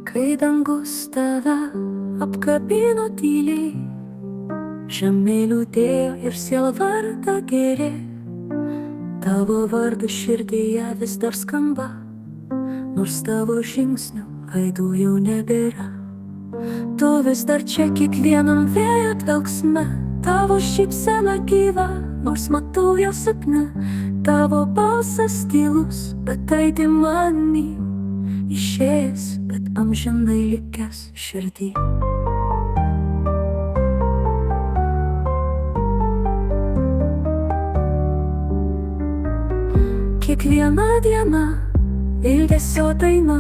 Kai dangus tave apkabino tyliai, žemė liūdėjo ir sielvarta gėrė. Tavo vardas širdyje vis dar skamba, nors tavo žingsnių aidų jau nebėra. Tu vis dar čia kiekvienam vėjo dvelksme, tavo šypsena gyva, nors matau ją sapne. Tavo balsas tylus, bet aidi manį, išėjęs, bet amžinai likęs širdį. Kiekviena diena ilgesio daina,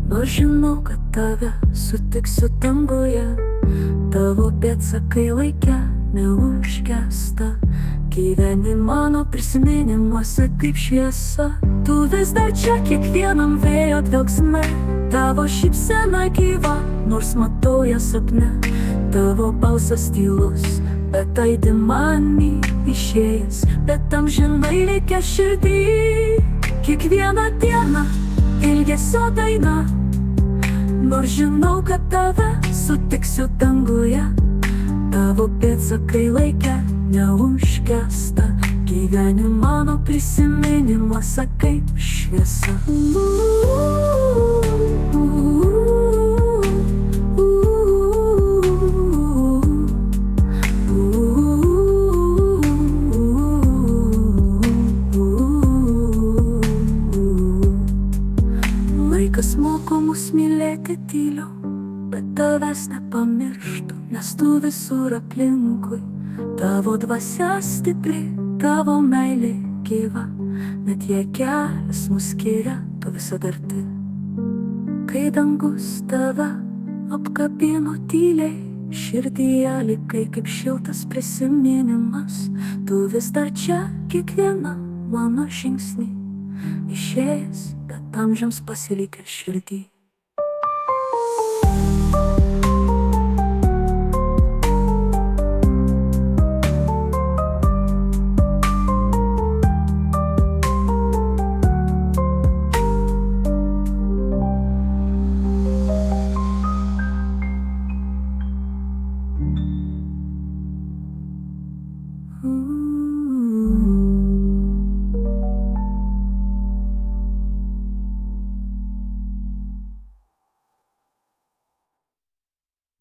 nors žinau, kad tave sutiksiu danguje. Tavo pėdsakai laike neužgęsta, gyveni mano prisiminimuose kaip šviesa. Tu vis dar čia kiekvienam vėjo dvelksme, tavo šypsena gyva, nors matau ją sapne. Tavo balsas tylus, bet aidi manį, išėjęs, bet amžinai likęs širdį. Kiekvieną dieną ilgesio daina, nors žinau, kad tave sutiksiu danguje. Tavo pėdsakai laike neužgęsta, gyveni mano prisiminimuose kaip šviesa. Laikas moko mus mylėti tyliau, bet tavęs nepamirštu, nes tu visur aplinkui. Tavo dvasia stipri, tavo meilė gyva, net jei kelias mus skiria, tu visada arti. Kai dangus tave apkabino tyliai, širdyje likai kaip šiltas prisiminimas. Tu vis dar čia kiekviena mano žingsnį, išėjęs, bet amžiams pasilikęs širdį.